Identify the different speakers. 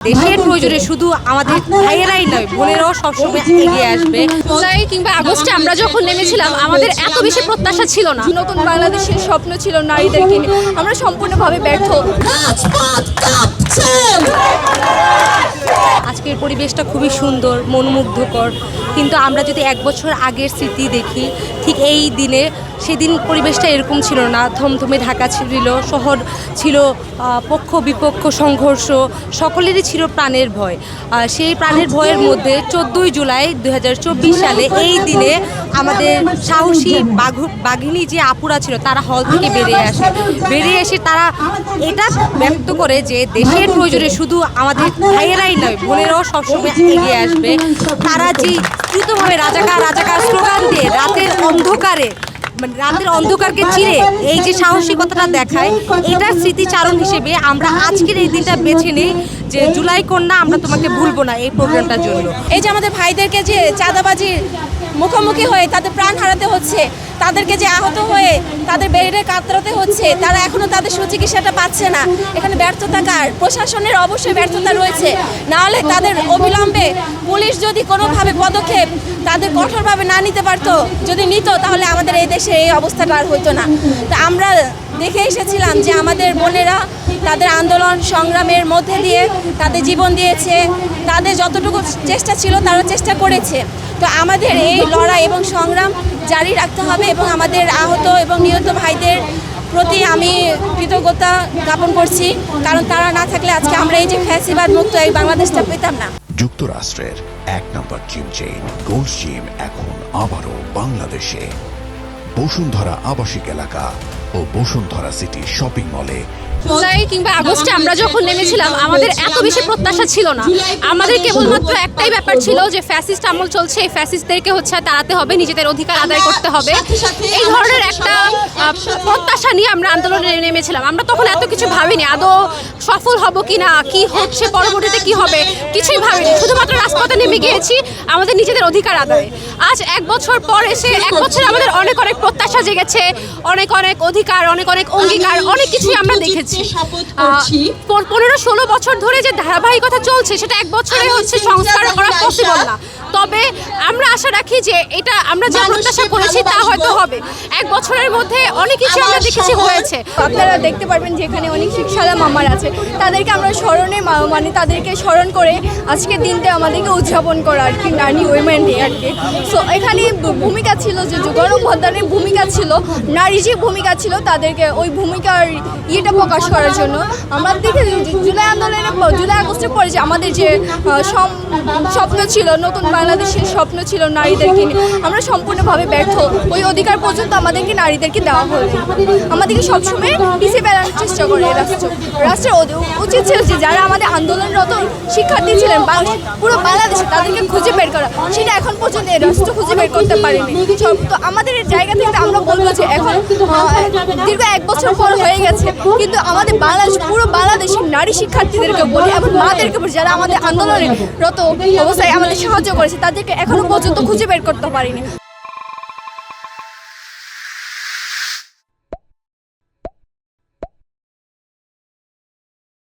Speaker 1: দেশের প্রয়োজনে শুধু আমাদের ভাইয়েরাই নয়, বোনেরাও সবসময় এগিয়ে আসবে।
Speaker 2: জুলাই কিংবা আগস্টে আমরা যখন নেমেছিলাম আমাদের এত বেশি প্রত্যাশা ছিল না। নতুন বাংলাদেশের স্বপ্ন ছিল নারীদেরকে নিয়ে, আমরা সম্পূর্ণভাবে ব্যর্থ।
Speaker 1: আজকের পরিবেশটা খুবই সুন্দর, মনোমুগ্ধকর, কিন্তু আমরা যদি এক বছর আগের স্মৃতি দেখি, ঠিক এই দিনে সেদিন পরিবেশটা এরকম ছিল না। থমথমে ঢাকা ছিল, শহর ছিল পক্ষ বিপক্ষ সংঘর্ষ, সকলেরই ছিল প্রাণের ভয়। সেই প্রাণের ভয়ের মধ্যে 14ই জুলাই 2024 সালে এই দিনে আমাদের সাহসী বাঘিনী যে আপুরা ছিল তারা হল থেকে বেরিয়ে এসে তারা এটা ব্যক্ত করে যে দেশের প্রয়োজনে শুধু আমাদের ভাইয়েরাই নয়, বোনেরাও সবসময় এগিয়ে আসবে। তারা যে দ্রুতভাবে রাজাকার স্লোগান দিয়ে রাতের অন্ধকারকে চিরে এই যে সাহসিকতাটা দেখায়, এটার স্মৃতিচারণ হিসেবে আমরা আজকের এই দিনটা বেছে নিই যে জুলাই কন্যা আমরা তোমাকে ভুলবো না এই প্রোগ্রামটার জন্য।
Speaker 2: এই যে আমাদের ভাইদেরকে যে চাঁদাবাজির মুখোমুখি হয়ে তাদের প্রাণ হারাতে হচ্ছে, তাদেরকে যে আহত হয়ে তাদের বেডে কাতরাতে হচ্ছে, তারা এখনও তাদের সুচিকিৎসাটা পাচ্ছে না। এখানে ব্যর্থতা কার? প্রশাসনের অবশ্যই ব্যর্থতা রয়েছে। নাহলে তাদের অবিলম্বে পুলিশ যদি কোনোভাবে পদক্ষেপ তাদের কঠোরভাবে না নিতে পারতো, যদি নিত, তাহলে আমাদের এই দেশে এই অবস্থাটা আর হইতো না। তো আমরা দেখে এসেছিলাম যে আমাদের বোনেরা তাদের আন্দোলন সংগ্রামের মধ্যে দিয়ে তাদের জীবন দিয়েছে, তাদের যতটুকু চেষ্টা ছিল তারা চেষ্টা করেছে। তো আমাদের এই লড়াই এবং সংগ্রাম জারি রাখতে হবে এবং আমাদের আহত এবং নিহত ভাইদের প্রতি আমি কৃতজ্ঞতা জ্ঞাপন করছি, কারণ তারা না থাকলে আজকে আমরা এই যে ফ্যাসিবাদ মুক্ত এই বাংলাদেশটা পেতাম না।
Speaker 3: যুক্তরাষ্ট্রের 1 নম্বর জিম চেইন গোল্ড জিম এখন আবারও বাংলাদেশে। বসুন্ধরা আবাসিক এলাকা ও বসুন্ধরা সিটি শপিং মলে।
Speaker 2: জুলাই কিংবা আগস্টে আমরা যখন নেমেছিলাম আমাদের এত বেশি প্রত্যাশা ছিল না। আমাদের কেবলমাত্র একটাই ব্যাপার ছিল যে ফ্যাসিস্ট আমল চলছে, এই ফ্যাসিস্টদেরকে তাড়াতে হবে, নিজেদের অধিকার আদায় করতে হবে, এই ধরনের একটা প্রত্যাশা নিয়ে আমরা আন্দোলনে নেমেছিলাম। আমরা তখন এত কিছু ভাবিনি আদৌ সফল হব কি না, কি হচ্ছে পরবর্তীতে কি হবে, কিছুই ভাবিনি। শুধুমাত্র রাজপথে নেমে গিয়েছি আমাদের নিজেদের অধিকার আদায়ে। আজ 1 বছর পর এসে 1 বছরে আমাদের অনেক প্রত্যাশা জেগেছে, অনেক অধিকার, অনেক অঙ্গীকার, অনেক কিছুই আমরা দেখেছি। 15-16 বছর ধরে যে ধারাবাহিকতা চলছে সেটা 1 বছরে সংস্কার করা পসিবল না। তবে আমরা আশা রাখি যে এটা আমরা যা প্রত্যাশা করেছি তা হয়তো হবে। 1 বছরের মধ্যে অনেক কিছু আমরা দেখেছি হয়েছে। আপনারা দেখতে পারবেন যে এখানে অনেক শিক্ষালা মামার আছে, তাদেরকে আমরা তাদেরকে স্মরণ করে আজকের দিনটা আমাদেরকে উদযাপন করা আর কি, নারী উইমেন ডে আর কি। সো এখানে ভূমিকা ছিল যে গণঅভ্যুত্থানের ভূমিকা ছিল, নারী যে ভূমিকা ছিল তাদেরকে ওই ভূমিকার ইয়েটা প্রকাশ করার জন্য আমরা দেখেছি জুলাই আগস্টের পরে যে আমাদের যে স্বপ্ন ছিল, নতুন বাংলাদেশের স্বপ্ন ছিল নারীদেরকে নিয়ে, আমরা সম্পূর্ণভাবে ব্যর্থ। ওই অধিকার পর্যন্ত আমাদেরকে নারীদেরকে দেওয়া হয়েছে। আমাদেরকে সবসময় পিছিয়ে বেড়ানোর চেষ্টা করে রাষ্ট্রের উচিত ছিল যে যারা আমাদের আন্দোলনরত শিক্ষার্থী ছিলেন পুরো বাংলাদেশে তাদেরকে খুঁজে বের করা, সেটা এখন পর্যন্ত এই রাষ্ট্র খুঁজে বের করতে পারেনি। তো আমাদের এই জায়গা থেকে আমরা বলবো যে এখন দীর্ঘ 1 বছর পর হয়ে গেছে, কিন্তু আমাদের পুরো বাংলাদেশের নারী শিক্ষার্থীদেরকে বলি এবং মাদেরকে বলি যারা আমাদের আন্দোলনে রত অবস্থায় আমাদের সাহায্য করেছে, তাদেরকে এখনো পর্যন্ত খুঁজে বের করতে পারিনি।